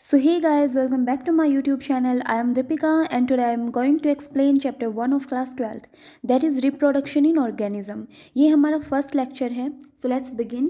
So hey guys, welcome back to my YouTube channel. I am Deepika and today I am going to explain chapter 1 of class 12th, that is reproduction in organism. ये हमारा first lecture है. So let's begin.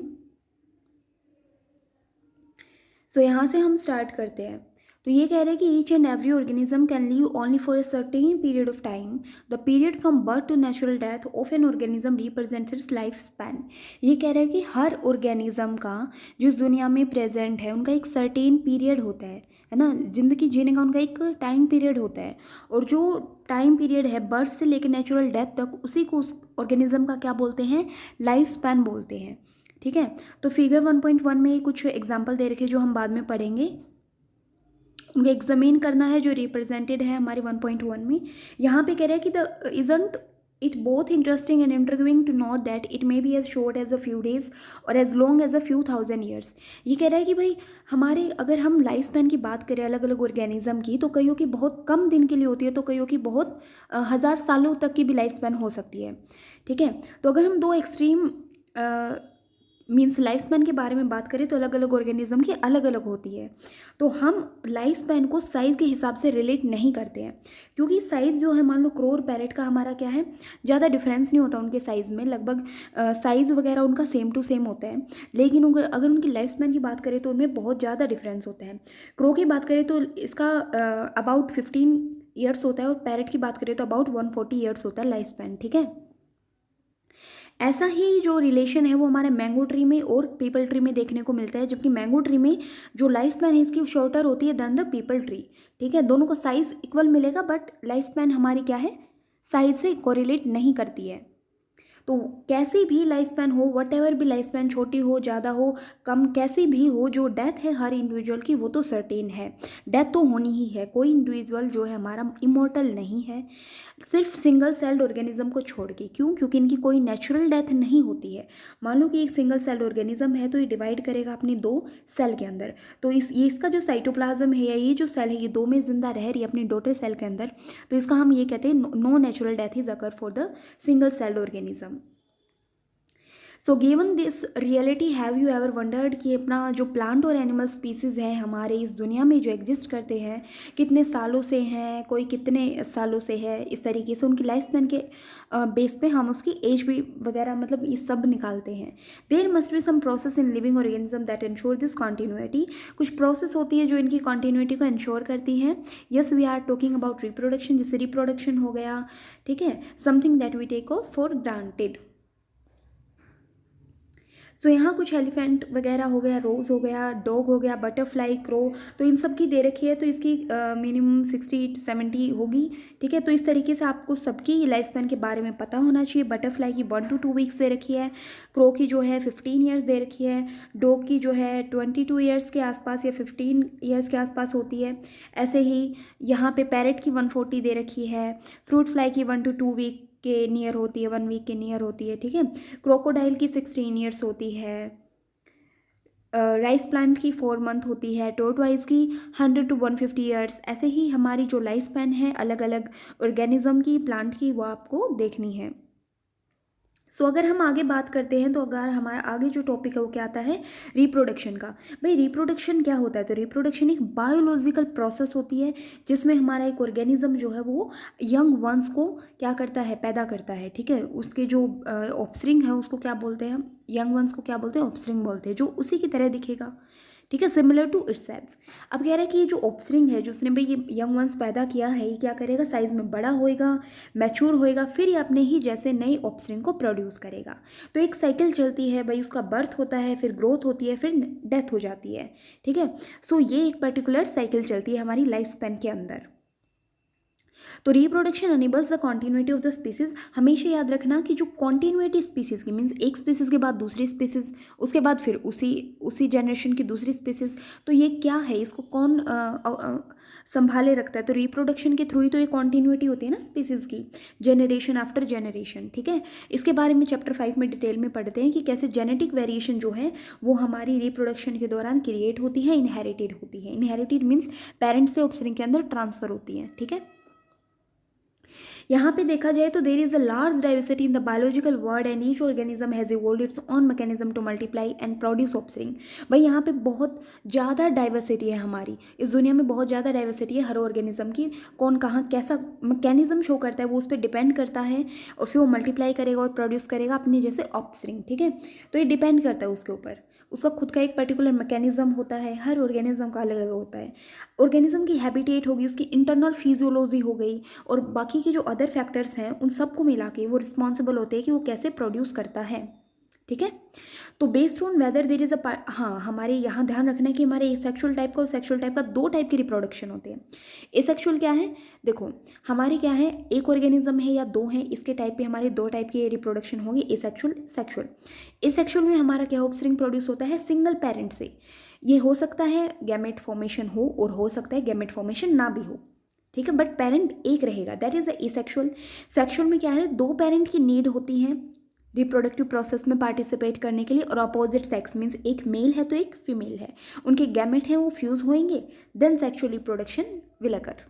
सो यहाँ से हम start करते हैं. तो ये कह रहे हैं कि each and every organism can live only for a certain period of time. The period from birth to natural death of an organism represents its life span. ये कह रहे हैं कि हर ऑर्गेनिज्म का जो इस दुनिया में प्रेजेंट है उनका एक सर्टेन पीरियड होता है ना. ज़िंदगी जीने का उनका एक टाइम पीरियड होता है, और जो टाइम पीरियड है बर्थ से लेकर नेचुरल डेथ तक, उसी को उस ऑर्गेनिज्म का क्या बोलते हैं, लाइफ स्पैन बोलते हैं. ठीक है. तो फिगर 1.1 में कुछ एग्जाम्पल दे रखे जो हम बाद में पढ़ेंगे, उनको एग्जामिन करना है जो रिप्रेजेंटेड है हमारे 1.1 में. यहाँ पे कह रहा है कि the isn't it both interesting and interviewing to note that it may be as short as a few days और as long as a few thousand years. ये कह रहा है कि भाई हमारे अगर हम लाइफ स्पैन की बात करें अलग अलग ऑर्गेनिज्म की, तो कईयों की बहुत कम दिन के लिए होती है, तो कईयों की बहुत हज़ार सालों तक की भी लाइफ स्पैन हो सकती है. ठीक है. तो अगर हम दो एक्सट्रीम मीन्स लाइफ स्पैन के बारे में बात करें तो अलग अलग ऑर्गेनिज्म की अलग अलग होती है. तो हम लाइफ स्पैन को साइज़ के हिसाब से रिलेट नहीं करते हैं, क्योंकि साइज़ जो है, मान लो क्रो और पैरेट का हमारा क्या है, ज़्यादा डिफरेंस नहीं होता उनके साइज़ में. लगभग साइज़ वगैरह उनका सेम टू सेम होता है. लेकिन अगर उनकी लाइफ स्पैन की बात करें तो उनमें बहुत ज़्यादा डिफरेंस होता है. क्रो की बात करें तो इसका अबाउट 15 ईयर्स होता है, और पैरेट की बात करें तो अबाउट 140 ईयर्स होता है लाइफ स्पैन. ठीक है. ऐसा ही जो रिलेशन है वो हमारे मैंगो ट्री में और पीपल ट्री में देखने को मिलता है, जबकि मैंगो ट्री में जो लाइफ स्पैन है इसकी शॉर्टर होती है देन द पीपल ट्री. ठीक है. दोनों को साइज इक्वल मिलेगा, बट लाइफ स्पैन हमारी क्या है, साइज से कोरिलेट नहीं करती है. तो कैसी भी लाइफ स्पैन हो, वट एवर भी लाइफ स्पैन, छोटी हो, ज़्यादा हो, कम, कैसी भी हो, जो डेथ है हर इंडिविजुअल की वो तो सर्टेन है. डेथ तो होनी ही है. कोई इंडिविजुअल जो है हमारा इमोर्टल नहीं है, सिर्फ सिंगल सेल्ड ऑर्गेनिज्म को छोड़ के. क्यों? क्योंकि इनकी कोई नेचुरल डेथ नहीं होती है. मान लो कि एक सिंगल सेल्ड ऑर्गेनिज्म है, तो ये डिवाइड करेगा अपनी दो सेल के अंदर. तो ये इसका जो साइटोप्लाज्म है, या ये जो सेल है, ये दो में जिंदा रह रही है अपनी डॉटर सेल के अंदर. तो इसका हम ये कहते हैं no natural death is occur for the single celled organism. So given this reality, have you ever wondered कि अपना जो प्लांट और एनिमल स्पीसीज़ हैं हमारे इस दुनिया में जो एग्जिस्ट करते हैं, कितने सालों से हैं, कोई कितने सालों से है, इस तरीके से उनकी लाइफ स्पैन के बेस पे हम उसकी एज भी वगैरह मतलब ये सब निकालते हैं. There must be some process in living organism that ensure this continuity. कुछ प्रोसेस होती है जो इनकी कॉन्टीन्यूटी को इंश्योर करती हैं. Yes, we are talking about reproduction, जैसे रिप्रोडक्शन हो गया. ठीक है. Something that we take off for granted. So यहाँ कुछ एलिफेंट वगैरह हो गया, रोज़ हो गया, डॉग हो गया, बटरफ्लाई, क्रो, तो इन सब की दे रखी है. तो इसकी मिनिमम 60-70 होगी. ठीक है. तो इस तरीके से आपको सबकी लाइफ स्पैन के बारे में पता होना चाहिए. बटरफ्लाई की 1 to 2 वीक्स दे रखी है, क्रो की जो है 15 ईयर्स दे रखी है, डॉग की जो है 22 ईयर्स के आसपास या 15 ईयर्स के आसपास होती है. ऐसे ही यहाँ पे पैरेट की 140 दे रखी है, फ्रूट फ्लाई की 1 to 2 वीक के नियर होती है, 1 वीक के नियर होती है. ठीक है. क्रोकोडाइल की 16 ईयर्स होती है, राइस प्लांट की 4 मंथ होती है, टोर्टवाइज की 100 to 150 ईयर्स. ऐसे ही हमारी जो लाइफ स्पैन है अलग अलग ऑर्गेनिज्म की, प्लांट की, वो आपको देखनी है. सो अगर हम आगे बात करते हैं, तो अगर हमारा आगे जो टॉपिक है वो क्या आता है, रिप्रोडक्शन का. भाई रिप्रोडक्शन क्या होता है, तो रिप्रोडक्शन एक बायोलॉजिकल प्रोसेस होती है जिसमें हमारा एक ऑर्गेनिज्म जो है वो यंग वंस को क्या करता है, पैदा करता है. ठीक है. उसके जो ऑफस्प्रिंग है उसको क्या बोलते हैं हम, यंग वंस को क्या बोलते हैं, ऑफस्प्रिंग बोलते हैं, जो उसी की तरह दिखेगा. ठीक है. Similar to itself. अब कह रहा है कि ये जो ऑफस्प्रिंग है, जो उसने भाई ये यंग वंस पैदा किया है, ये क्या करेगा, साइज में बड़ा होएगा, मैच्योर होएगा, फिर ये अपने ही जैसे नई ऑफस्प्रिंग को प्रोड्यूस करेगा. तो एक साइकिल चलती है भाई, उसका बर्थ होता है, फिर ग्रोथ होती है, फिर डेथ हो जाती है. ठीक है. सो ये एक पर्टिकुलर साइकिल चलती है हमारी लाइफ स्पैन के अंदर. तो reproduction enables the continuity of the species. हमेशा याद रखना कि जो कॉन्टिन्यूटी स्पीसीज की, मीन्स एक स्पीसीज के बाद दूसरी स्पीसीज, उसके बाद फिर उसी उसी जनरेशन की दूसरी स्पीसीज, तो ये क्या है, इसको कौन संभाले रखता है. तो रिप्रोडक्शन के थ्रू ही तो ये कॉन्टिन्यूटी होती है ना स्पीसीज की, जनरेशन आफ्टर जनरेशन. ठीक है. इसके बारे में चैप्टर 5 में डिटेल में पढ़ते हैं कि कैसे जेनेटिक वेरिएशन जो है वो हमारी रिप्रोडक्शन के दौरान क्रिएट होती है, इनहेरिटेड होती है. इनहेरिटेड मीन्स पेरेंट्स से ऑफस्प्रिंग के अंदर ट्रांसफर होती है. ठीक है. यहाँ पे देखा जाए तो there is a large diversity in the biological world and each organism has evolved its own mechanism to multiply and produce offspring. भाई यहाँ पे बहुत ज़्यादा डाइवर्सिटी है, हमारी इस दुनिया में बहुत ज़्यादा डाइवर्सिटी है हर ऑर्गेनिज्म की। कौन कहाँ कैसा मैकेनिज्म शो करता है वो उस पर डिपेंड करता है, और फिर वो मल्टीप्लाई करेगा और प्रोड्यूस करेगा अपने जैसे ऑफस्प्रिंग। ठीक है, तो ये डिपेंड करता है उसके ऊपर, उसका खुद का एक पर्टिकुलर मैकेनिज्म होता है, हर ऑर्गेनिज्म का अलग अलग होता है। ऑर्गेनिज्म की हैबिटेट होगी, उसकी इंटरनल फिजियोलॉजी हो गई, और बाकी के जो अदर फैक्टर्स हैं उन सबको मिला के वो रिस्पॉन्सिबल होते हैं कि वो कैसे प्रोड्यूस करता है। ठीक है, तो based on whether there is a हाँ, हमारे यहाँ ध्यान रखना है कि हमारे एसेक्सुअल टाइप का और सेक्सुअल टाइप का दो टाइप की रिप्रोडक्शन होते हैं। एसेक्सुअल क्या है, देखो हमारे क्या है, एक ऑर्गेनिज्म है या दो हैं, इसके टाइप पे हमारे दो टाइप की रिप्रोडक्शन होगी, एसेक्सुअल सेक्सुअल। एसेक्सुअल में हमारा क्या ऑफस्प्रिंग प्रोड्यूस होता है सिंगल पेरेंट से। ये हो सकता है गैमेट फॉर्मेशन हो और हो सकता है गैमेट फॉर्मेशन ना भी हो। ठीक है, बट पेरेंट एक रहेगा, that is the asexual. Sexual में क्या है, दो पेरेंट की नीड होती है रिप्रोडक्टिव प्रोसेस में पार्टिसिपेट करने के लिए, और अपोजिट सेक्स मीन्स एक मेल है तो एक फीमेल है, उनके गैमेट हैं वो फ्यूज होंगे, then sexual reproduction will occur.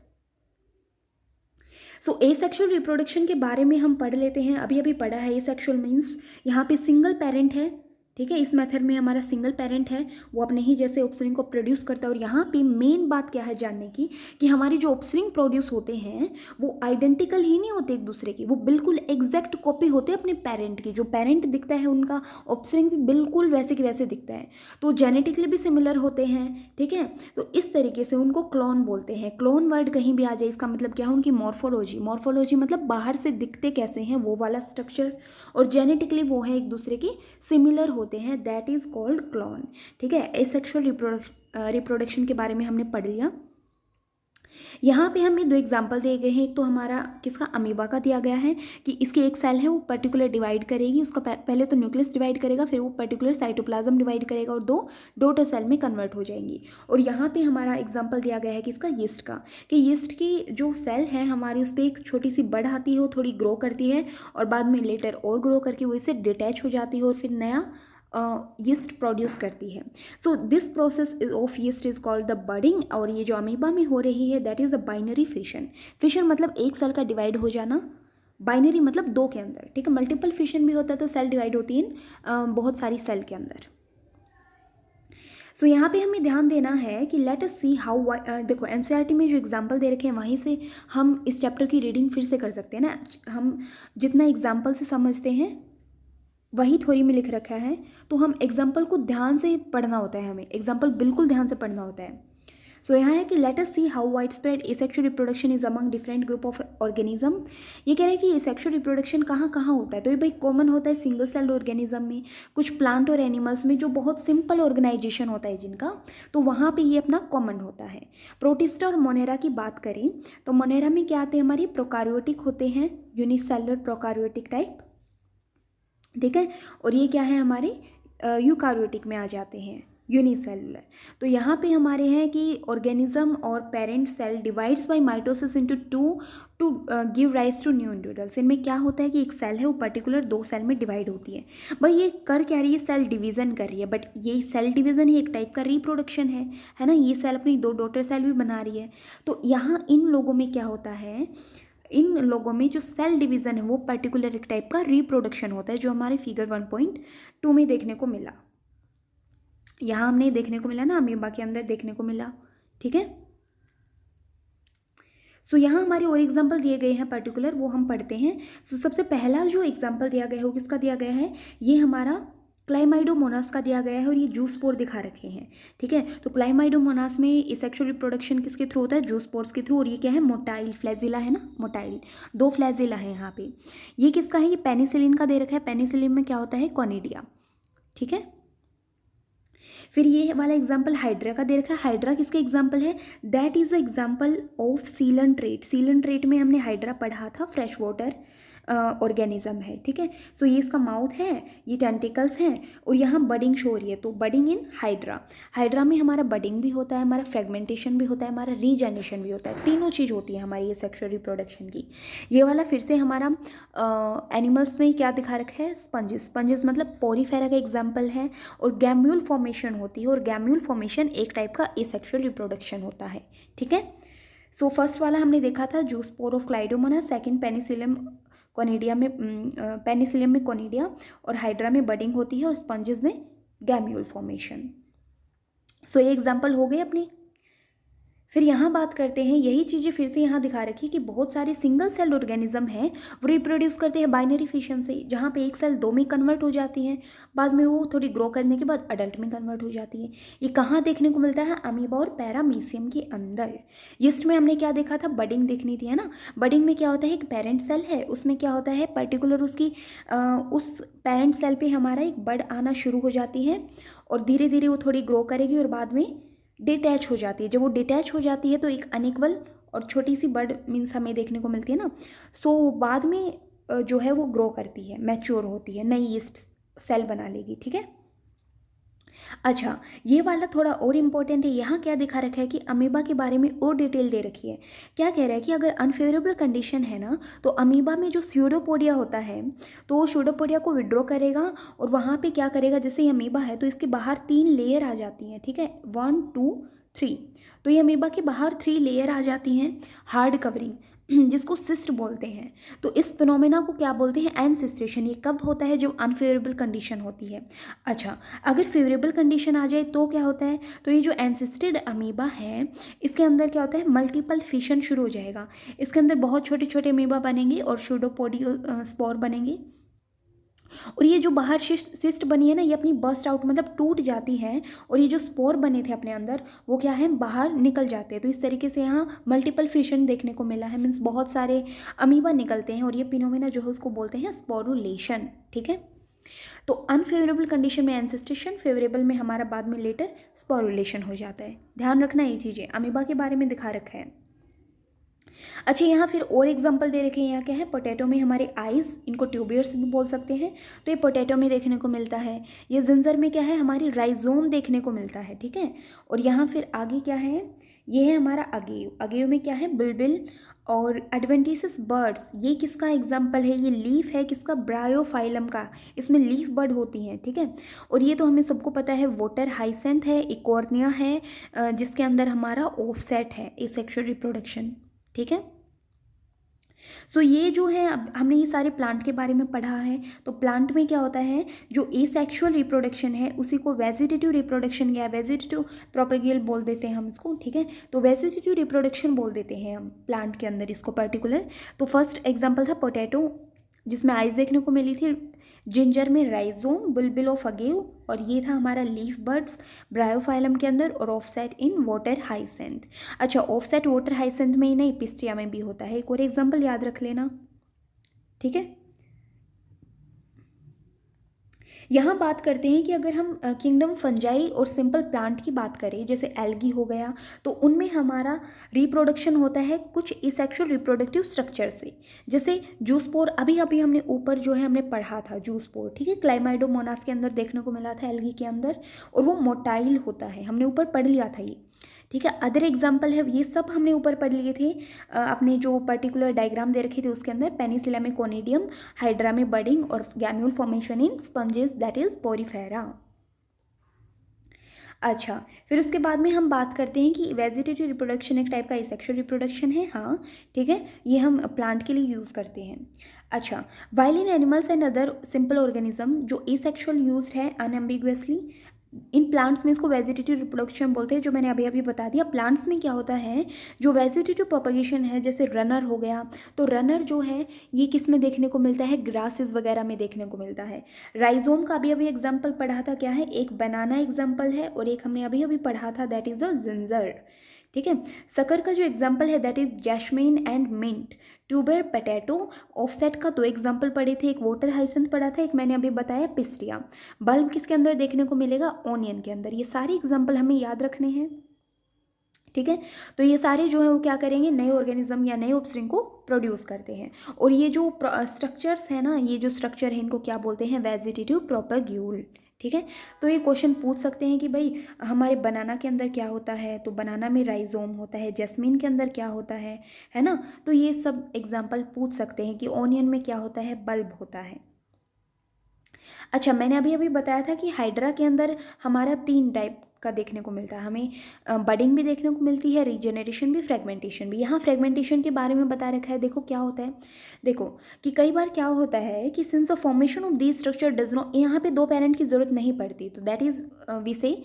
So asexual reproduction के बारे में हम पढ़ लेते हैं, अभी अभी पढ़ा है। एसेक्सुअल मीन्स यहाँ पे सिंगल पेरेंट है। ठीक है, इस मेथड में हमारा सिंगल पेरेंट है, वो अपने ही जैसे ऑफस्प्रिंग को प्रोड्यूस करता है। और यहाँ पे मेन बात क्या है जानने की, कि हमारे जो ऑफस्प्रिंग प्रोड्यूस होते हैं वो आइडेंटिकल ही नहीं होते एक दूसरे की, वो बिल्कुल एग्जैक्ट कॉपी होते हैं अपने पेरेंट की। जो पेरेंट दिखता है उनका ऑफस्प्रिंग भी बिल्कुल वैसे के वैसे दिखता है, तो जेनेटिकली भी सिमिलर होते हैं। ठीक है, तो इस तरीके से उनको क्लोन बोलते हैं। क्लोन वर्ड कहीं भी आ जाए इसका मतलब क्या है, उनकी मॉर्फोलॉजी, मॉर्फोलॉजी मतलब बाहर से दिखते कैसे हैं वो वाला स्ट्रक्चर, और जेनेटिकली वो है एक दूसरे की सिमिलर होते हैं, दैट इज कॉल्ड क्लोन। ठीक है, एसेक्सुअल रिप्रोडक्शन के बारे में हमने पढ़ लिया। यहाँ पे हमें दो एग्जाम्पल दिए गए हैं, एक तो हमारा किसका, अमीबा का दिया गया है कि इसकी एक सेल है वो पर्टिकुलर डिवाइड करेगी, उसका पहले तो न्यूक्लियस डिवाइड करेगा, फिर वो पर्टिकुलर साइटोप्लाज्म डिवाइड करेगा और दो डॉटर सेल में कन्वर्ट हो जाएंगी। और यहाँ पे हमारा एग्जाम्पल दिया गया है कि इसका यीस्ट का, कि यीस्ट की जो सेल है हमारी उस पर एक छोटी सी बड़ आती है, वो थोड़ी ग्रो करती है और बाद में लेटर और ग्रो करके वो इससे डिटैच हो जाती है और फिर नया यीस्ट प्रोड्यूस करती है। So this process of yeast is called the budding, और ये जो अमीबा में हो रही है that is a binary fission. Fission मतलब एक सेल का डिवाइड हो जाना, बाइनरी मतलब दो के अंदर। ठीक है, मल्टीपल फिशन भी होता है तो सेल डिवाइड होती है बहुत सारी सेल के अंदर। सो यहाँ पे हमें ध्यान देना है कि लेट अस सी हाउ, देखो एनसीईआरटी में जो एग्जाम्पल दे रखे हैं वहीं से हम इस चैप्टर की रीडिंग फिर से कर सकते हैं ना। हम जितना एग्जाम्पल से समझते हैं वही थ्योरी में लिख रखा है, तो हम एग्जाम्पल को ध्यान से पढ़ना होता है, हमें एग्जाम्पल बिल्कुल ध्यान से पढ़ना होता है। सो यहाँ है कि let us see how wide spread asexual reproduction is among different group of organism. ये कह रहे हैं कि एसेक्सुअल रिप्रोडक्शन कहाँ कहाँ होता है, तो ये भाई कॉमन होता है सिंगल सेल्ड ऑर्गेनिज्म में, कुछ प्लांट और एनिमल्स में जो बहुत सिंपल ऑर्गेनाइजेशन होता है जिनका, तो वहाँ पे ये अपना कॉमन होता है। प्रोटिस्टा और मोनेरा की बात करें तो मोनेरा में क्या आते हैं, हमारी प्रोकार्योटिक होते हैं, यूनिसेलुलर प्रोकार्योटिक टाइप। ठीक है, और ये क्या है हमारे यूकार्योटिक में आ जाते हैं, यूनिसेलुलर। तो यहाँ पे हमारे हैं कि ऑर्गेनिज्म और parent cell divides by mitosis into two to give rise to new individuals. इनमें क्या होता है कि एक सेल है वो पर्टिकुलर दो सेल में डिवाइड होती है। भाई ये कर क्या रही है, सेल डिवीज़न कर रही है, बट ये सेल डिवीज़न ही एक टाइप का रिप्रोडक्शन है ना। ये सेल अपनी दो डॉटर सेल भी बना रही है। तो यहाँ इन लोगों में क्या होता है, इन लोगों में जो सेल डिवीज़न है वो पर्टिकुलर एक टाइप का रिप्रोडक्शन होता है, जो हमारे फिगर 1.2 में देखने को मिला। यहाँ हमने देखने को मिला ना, अमीबा के अंदर देखने को मिला। ठीक है, सो यहाँ हमारे और एग्जाम्पल दिए गए हैं पर्टिकुलर, वो हम पढ़ते हैं। सो सबसे पहला जो एग्जाम्पल दिया गया है वो किसका दिया गया है, ये हमारा क्लाइमाइडोमोनास का दिया गया है, और ये जूस्पोर दिखा रखे हैं। ठीक है, तो क्लाइमाइडोमोनास में एसेक्सुअल रिप्रोडक्शन किसके थ्रू होता है, जूस्पोर्स के थ्रू। और ये क्या है, मोटाइल फ्लैजिला है ना, मोटाइल दो फ्लैजिला है यहाँ पे। ये किसका है, ये पेनिसिलिन का दे रखा है। पेनिसिलिन में क्या होता है, कॉनिडिया। ठीक है, फिर ये वाला एग्जाम्पल हाइड्रा का दे रखा है। हाइड्रा किसके एग्जाम्पल है, that is the example of सीलन ट्रेट। सीलन ट्रेट में हमने हाइड्रा पढ़ा था, फ्रेश वाटर ऑर्गेनिज्म है। ठीक है, सो ये इसका माउथ है, ये टेंटिकल्स हैं, और यहाँ बडिंग शो हो रही है, तो बडिंग इन हाइड्रा। हाइड्रा में हमारा बडिंग भी होता है, हमारा फ्रेगमेंटेशन भी होता है, हमारा रीजनरेशन भी होता है, तीनों चीज़ होती है हमारी ये सेक्सुअल रिप्रोडक्शन की। ये वाला फिर से हमारा एनिमल्स में क्या दिखा रखा है, स्पंजेस। स्पंजेस मतलब पोरीफेरा का एग्जाम्पल है, और गैम्यूल फॉर्मेशन होती है, और गैम्यूल फॉर्मेशन एक टाइप का एसेक्सुअल रिप्रोडक्शन होता है। ठीक है, सो फर्स्ट वाला हमने देखा था zoospore of Chlamydomonas, second penicillium conidia में पेनिसिलियम में कोनिडिया, और हाइड्रा में बडिंग होती है, और स्पंजेस में गैम्यूल फॉर्मेशन। सो ये एग्जाम्पल हो गए अपनी। फिर यहाँ बात करते हैं, यही चीज़ें फिर से यहाँ दिखा रखी कि बहुत सारे सिंगल सेल ऑर्गेनिज्म हैं, वो रिप्रोड्यूस करते हैं बाइनरी फिशन से, जहाँ पे एक सेल दो में कन्वर्ट हो जाती है, बाद में वो थोड़ी ग्रो करने के बाद अडल्ट में कन्वर्ट हो जाती है। ये कहाँ देखने को मिलता है? अमीबा और पैरामीशियम के अंदर। यीस्ट में हमने क्या देखा था? बडिंग देखनी थी, है ना। बडिंग में क्या होता है? एक पेरेंट सेल है, उसमें क्या होता है पर्टिकुलर उसकी उस पेरेंट सेल पे हमारा एक बड आना शुरू हो जाती है, और धीरे धीरे वो थोड़ी ग्रो करेगी और बाद में डिटैच हो जाती है। जब वो डिटैच हो जाती है तो एक अनइक्वल और छोटी सी बड मीन्स हमें देखने को मिलती है ना। सो बाद में जो है वो ग्रो करती है, मैच्योर होती है, नई यीस्ट सेल बना लेगी, ठीक है। अच्छा, ये वाला थोड़ा और इम्पोर्टेंट है। यहाँ क्या दिखा रखा है कि अमीबा के बारे में और डिटेल दे रखी है। क्या कह रहा है कि अगर अनफेवरेबल कंडीशन है ना, तो अमीबा में जो स्यूडोपोडिया होता है, तो वो स्यूडोपोडिया को विड्रॉ करेगा, और वहाँ पे क्या करेगा, जैसे ये अमीबा है तो इसके बाहर 3 लेयर आ जाती हैं, ठीक है, 1 2 3। तो ये अमीबा के बाहर 3 लेयर आ जाती हैं, हार्ड कवरिंग, जिसको सिस्ट बोलते हैं। तो इस फिनोमेना को क्या बोलते हैं? एनसिस्टेशन। ये कब होता है? जब अनफेवरेबल कंडीशन होती है। अच्छा, अगर फेवरेबल कंडीशन आ जाए तो क्या होता है? तो ये जो एनसिस्टेड अमीबा है, इसके अंदर क्या होता है? मल्टीपल फिशन शुरू हो जाएगा। इसके अंदर बहुत छोटे छोटे अमीबा बनेंगे और स्यूडोपोडियो स्पोर बनेंगे, और ये जो बाहर सिस्ट बनी है ना, ये अपनी बस्ट आउट मतलब टूट जाती है, और ये जो स्पोर बने थे अपने अंदर वो क्या है? बाहर निकल जाते हैं। तो इस तरीके से यहाँ मल्टीपल फिशन देखने को मिला है, मीन्स बहुत सारे अमीबा निकलते हैं, और ये फिनोमेना जो है उसको बोलते हैं स्पोरुलेशन, ठीक है। तो अनफेवरेबल कंडीशन में एंसेस्टेशन, फेवरेबल में हमारा बाद में लेटर स्पोरुलेशन हो जाता है। ध्यान रखना ये चीज़ें, अमीबा के बारे में दिखा रखा है। अच्छा, यहाँ फिर और एग्जांपल दे रखे हैं। यहाँ क्या है? पोटैटो में हमारे आइज़, इनको ट्यूबियर्स भी बोल सकते हैं, तो ये पोटैटो में देखने को मिलता है। ये जिंजर में क्या है? हमारी राइजोम देखने को मिलता है, ठीक है। और यहाँ फिर आगे क्या है? ये है हमारा अगेव। अगेव में क्या है? बुलबुल और एडवेंटिसस बर्ड्स। ये किसका एग्जाम्पल है? ये लीफ है किसका? ब्रायोफाइलम का। इसमें लीफ बर्ड होती हैं, ठीक है। और ये तो हमें सबको पता है, वोटर हाइसेंथ है, इकोर्निया है, जिसके अंदर हमारा ऑफसेट है, एसेक्सुअल रिप्रोडक्शन, ठीक है। सो ये जो है, अब हमने ये सारे प्लांट के बारे में पढ़ा है। तो प्लांट में क्या होता है? जो एसेक्सुअल रिप्रोडक्शन है उसी को वेजिटेटिव रिप्रोडक्शन या वेजिटेटिव प्रोपेगेल बोल देते हैं हम इसको, ठीक है। तो वेजिटेटिव रिप्रोडक्शन बोल देते हैं हम प्लांट के अंदर इसको पर्टिकुलर। तो फर्स्ट एग्जाम्पल था पोटैटो, जिसमें आइज देखने को मिली थी, जिंजर में राइजोम, बुलबुल ऑफ अगेव, और ये था हमारा लीफ बर्ड्स ब्रायोफाइलम के अंदर, और ऑफसेट इन वाटर हाइसेंथ। अच्छा, ऑफसेट वाटर हाइसेंथ में ही नहीं, पिस्टिया में भी होता है। एक और एग्जांपल याद रख लेना, ठीक है। यहाँ बात करते हैं कि अगर हम किंगडम फंजाई और सिंपल प्लांट की बात करें, जैसे एल्गी हो गया, तो उनमें हमारा रिप्रोडक्शन होता है कुछ एसेक्सुअल रिप्रोडक्टिव स्ट्रक्चर से। जैसे जूस्पोर, अभी अभी हमने ऊपर जो है हमने पढ़ा था जूस्पोर, ठीक है, क्लाइमाइडोमोनास के अंदर देखने को मिला था एल्गी के अंदर, और वो मोटाइल होता है, हमने ऊपर पढ़ लिया था ये, ठीक है। अदर एग्जाम्पल है, ये सब हमने ऊपर पढ़ लिए थे अपने जो पर्टिकुलर डायग्राम दे रखे थे उसके अंदर, पेनिसिलिया में कोनिडियम, हाइड्रा में बडिंग, और gemmule formation in sponges that is Porifera. अच्छा, फिर उसके बाद में हम बात करते हैं कि वेजिटेटिव रिप्रोडक्शन एक टाइप का एसेक्सुअल रिप्रोडक्शन है, हाँ, ठीक है, ये हम प्लांट के लिए यूज़ करते हैं। अच्छा, while in animals and other simple organism, जो एसेक्सुअल यूज्ड है अनएम्बिगुअसली, इन प्लांट्स में इसको वेजिटेटिव रिप्रोडक्शन बोलते हैं, जो मैंने अभी अभी बता दिया। प्लांट्स में क्या होता है? जो वेजिटेटिव प्रोपगेशन है, जैसे रनर हो गया, तो रनर जो है ये किस में देखने को मिलता है? ग्रासेस वगैरह में देखने को मिलता है। राइजोम का अभी अभी एग्जाम्पल पढ़ा था, क्या है? एक बनाना एग्जाम्पल है, और एक हमने अभी अभी पढ़ा था दैट इज अ जिंजर, ठीक है। सकर का जो एग्जाम्पल है that is jasmine and mint. Tuber potato, offset का 2 एग्जाम्पल पढ़े थे, एक वाटर हाइसेंथ पढ़ा था, एक मैंने अभी बताया पिस्टिया। बल्ब किसके अंदर देखने को मिलेगा? ओनियन के अंदर। ये सारे एग्जाम्पल हमें याद रखने हैं, ठीक है। तो ये सारे जो है वो क्या करेंगे? नए ऑर्गेनिज्म या नए ऑफस्प्रिंग को प्रोड्यूस करते हैं। और ये जो स्ट्रक्चर्स है ना, ये जो स्ट्रक्चर है इनको क्या बोलते हैं? वेजिटेटिव प्रोपेग्यूल, ठीक है। तो ये क्वेश्चन पूछ सकते हैं कि भाई हमारे बनाना के अंदर क्या होता है? तो बनाना में राइजोम होता है। जैस्मीन के अंदर क्या होता है ना। तो ये सब एग्जाम्पल पूछ सकते हैं कि ओनियन में क्या होता है? बल्ब होता है। अच्छा, मैंने अभी अभी बताया था कि हाइड्रा के अंदर हमारा 3 टाइप का देखने को मिलता है, हमें बडिंग भी देखने को मिलती है, रीजनरेशन भी, फ्रेगमेंटेशन भी। यहाँ फ्रेगमेंटेशन के बारे में बता रखा है, देखो क्या होता है। देखो कि कई बार क्या होता है कि since the formation of this structure does not, यहाँ पे 2 पेरेंट की जरूरत नहीं पड़ती, तो दैट इज वी से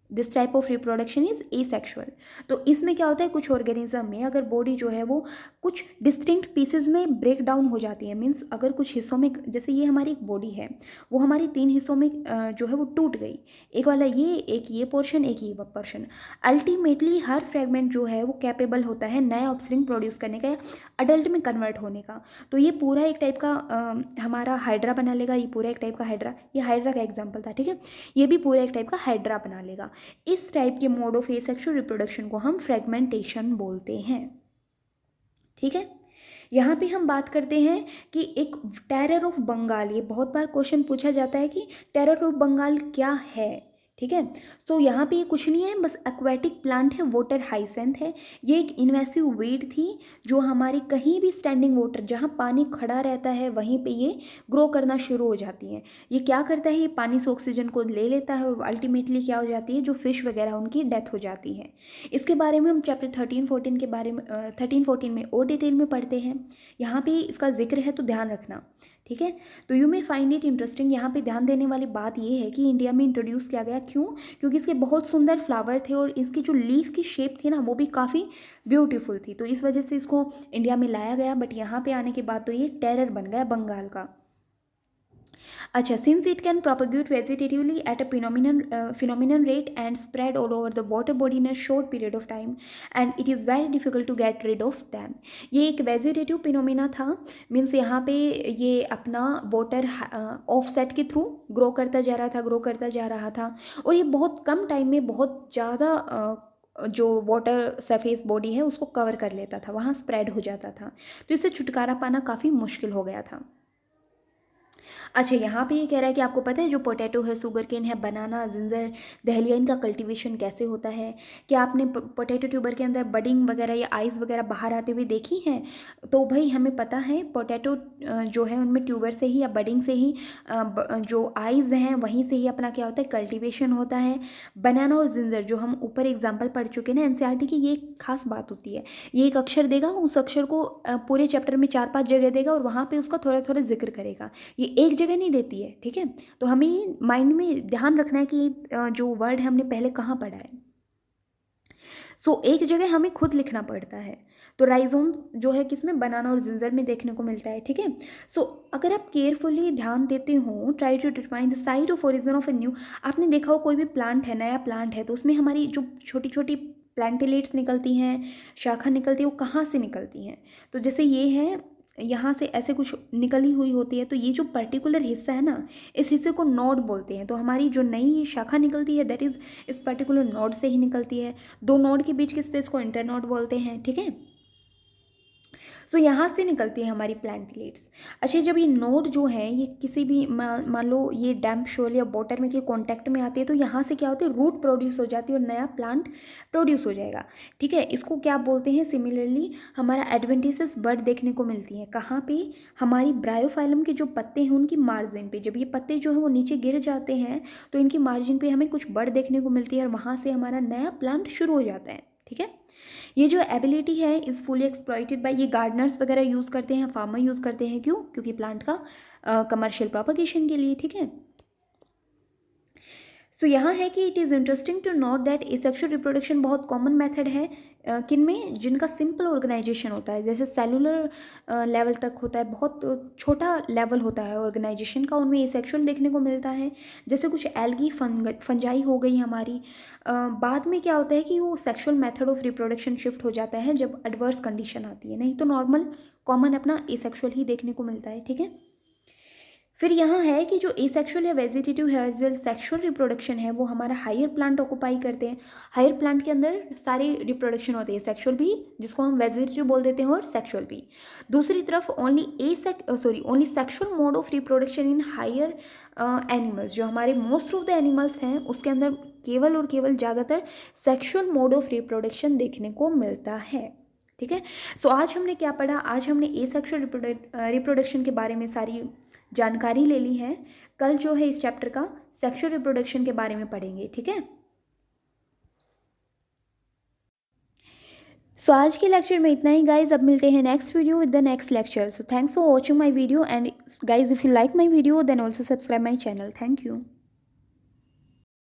this type of reproduction is asexual. तो इसमें क्या होता है, कुछ ऑर्गेनिज्म में अगर बॉडी जो है वो कुछ डिस्टिंक्ट पीसेज में ब्रेक डाउन हो जाती है, मीन्स अगर कुछ हिस्सों में, जैसे ये हमारी एक बॉडी है, वो हमारी 3 हिस्सों में जो है वो टूट गई, एक वाला ये, एक ये पोर्शन, एक ये पोर्शन। अल्टीमेटली हर फ्रेगमेंट जो है वो कैपेबल होता है नया ऑफस्प्रिंग प्रोड्यूस करने का, अडल्ट में कन्वर्ट होने का। तो ये पूरा एक टाइप का हमारा हाइड्रा बना लेगा, ये पूरा एक टाइप का हाइड्रा, ये हाइड्रा का एग्जाम्पल था, ठीक है। ये भी पूरा एक टाइप का हाइड्रा बना लेगा। इस टाइप के मोड ऑफ एसेक्सुअल रिप्रोडक्शन को हम फ्रेगमेंटेशन बोलते हैं, ठीक है। यहाँ पे हम बात करते हैं कि एक टेरर ऑफ बंगाल, ये बहुत बार क्वेश्चन पूछा जाता है कि टेरर ऑफ बंगाल क्या है, ठीक है। सो यहाँ पे ये कुछ नहीं है, बस एक्वेटिक प्लांट है, वाटर हाइसेंथ है। ये एक इन्वेसिव वीड थी जो हमारी कहीं भी स्टैंडिंग वाटर, जहाँ पानी खड़ा रहता है वहीं पे ये ग्रो करना शुरू हो जाती है। ये क्या करता है, ये पानी से ऑक्सीजन को ले लेता है और अल्टीमेटली क्या हो जाती है, जो फिश वगैरह उनकी डेथ हो जाती है। इसके बारे में हम चैप्टर 13-14 के बारे में 13-14 में और डिटेल में पढ़ते हैं। यहाँ पे इसका जिक्र है तो ध्यान रखना, ठीक है। तो you may find it interesting. यहाँ पे ध्यान देने वाली बात ये है कि इंडिया में इंट्रोड्यूस किया गया, क्यों, क्योंकि इसके बहुत सुंदर फ्लावर थे और इसकी जो लीफ की शेप थी ना वो भी काफ़ी ब्यूटीफुल थी, तो इस वजह से इसको इंडिया में लाया गया। बट यहाँ पे आने के बाद तो ये टेरर बन गया बंगाल का। अच्छा, since it can propagate vegetatively at a phenomenon rate and spread all over the water body in a short period of time and it is very difficult to get rid of them। ये एक vegetative phenomena था, means यहाँ पे ये अपना water offset के through grow करता जा रहा था, ग्रो करता जा रहा था, और ये बहुत कम टाइम में बहुत ज़्यादा जो वाटर सरफेस बॉडी है उसको कवर कर लेता था, वहाँ स्प्रेड हो जाता था, तो इससे छुटकारा पाना काफ़ी मुश्किल हो गया था। अच्छा, यहाँ पे ये कह रहा है कि आपको पता है जो पोटैटो है, शुगर केन है, बनाना, जिंजर, दहलिया, इनका कल्टीवेशन कैसे होता है। क्या आपने पोटैटो ट्यूबर के अंदर बडिंग वगैरह या आइज़ वगैरह बाहर आते हुए देखी हैं? तो भाई हमें पता है पोटैटो जो है उनमें ट्यूबर से ही या बडिंग से ही जो आइज़ हैं वहीं से ही अपना क्या होता है, कल्टीवेशन होता है। बनाना और जिंजर जो हम ऊपर एग्जाम्पल पढ़ चुके हैं ना एनसीईआरटी की, ये एक खास बात होती है, ये एक अक्षर देगा, उस अक्षर को पूरे चैप्टर में 4-5 जगह देगा और वहाँ पर उसका थोड़ा थोड़ा जिक्र करेगा, ये एक जगह नहीं देती है, ठीक है। तो हमें ये माइंड में ध्यान रखना है कि जो वर्ड है हमने पहले कहाँ पढ़ा है। सो एक जगह हमें खुद लिखना पड़ता है। तो राइजोम जो है किसमें, बनाना और जिंजर में देखने को मिलता है, ठीक है। सो अगर आप केयरफुली ध्यान देते हो, try to determine the site of origin of a new, आपने देखा हो कोई भी प्लांट है, नया प्लांट है, तो उसमें हमारी जो छोटी छोटी प्लांटिलेट्स निकलती हैं, शाखा निकलती है, वो कहाँ से निकलती हैं। तो जैसे ये है, यहाँ से ऐसे कुछ निकली हुई होती है, तो ये जो पर्टिकुलर हिस्सा है ना, इस हिस्से को नोड बोलते हैं। तो हमारी जो नई शाखा निकलती है दैट इज़ इस पर्टिकुलर नोड से ही निकलती है। 2 नोड के बीच के स्पेस को इंटरनोड बोलते हैं, ठीक है। सो यहाँ से निकलती है हमारी प्लांटिलेट्स। अच्छा, जब ये नोड जो है ये किसी भी मान लो ये डैम्प शोल या वाटर में के कांटेक्ट में आती है, तो यहाँ से क्या होती है, रूट प्रोड्यूस हो जाती है और नया प्लांट प्रोड्यूस हो जाएगा, ठीक है। इसको क्या बोलते हैं, सिमिलरली हमारा एडवेंटिसेस बर्ड देखने को मिलती है कहाँ पे, हमारी ब्रायोफाइलम के जो पत्ते हैं उनकी मार्जिन पे। जब ये पत्ते जो है वो नीचे गिर जाते हैं तो इनकी मार्जिन पे हमें कुछ बर्ड देखने को मिलती है और वहाँ से हमारा नया प्लांट शुरू हो जाता है, ठीक है। ये जो एबिलिटी है इज़ फुली एक्सप्लॉइटेड बाय, ये गार्डनर्स वगैरह यूज़ करते हैं, फार्मर यूज़ करते हैं, क्यों, क्योंकि प्लांट का कमर्शियल प्रोपगेशन के लिए, ठीक है। सो यहाँ है कि it is interesting to note that asexual reproduction बहुत कॉमन मेथड है किन में, जिनका सिंपल ऑर्गेनाइजेशन होता है, जैसे सेलुलर लेवल तक होता है, बहुत छोटा लेवल होता है ऑर्गेनाइजेशन का, उनमें एसेक्सुअल देखने को मिलता है। जैसे कुछ एल्गी फंजाई हो गई हमारी, बाद में क्या होता है कि वो sexual method of reproduction shift हो जाता है जब एडवर्स कंडीशन आती है, नहीं तो नॉर्मल कॉमन अपना एसेक्सुअल ही देखने को मिलता है, ठीक है। फिर यहाँ है कि जो एसेक्सुअल या वेजिटेटिव है एज वेल सेक्सुअल रिप्रोडक्शन है वो हमारा हायर प्लांट ऑक्युपाई करते हैं। हायर प्लांट के अंदर सारे रिप्रोडक्शन होते हैं, सेक्सुअल भी जिसको हम वेजिटेटिव बोल देते हैं और सेक्सुअल भी। दूसरी तरफ only sexual mode of reproduction in higher animals, जो हमारे मोस्ट ऑफ द एनिमल्स हैं उसके अंदर केवल और केवल ज़्यादातर सेक्सुअल मोड ऑफ रिप्रोडक्शन देखने को मिलता है, ठीक है। सो आज हमने क्या पढ़ा, आज हमने एसेक्सुअल रिप्रोडक्शन के बारे में सारी जानकारी ले ली है। कल जो है इस चैप्टर का सेक्सुअल रिप्रोडक्शन के बारे में पढ़ेंगे, ठीक है। सो आज के लेक्चर में इतना ही गाइज। अब मिलते हैं next video with the next lecture. So thanks for watching my video and guys if you like my video then also subscribe my channel. Thank you.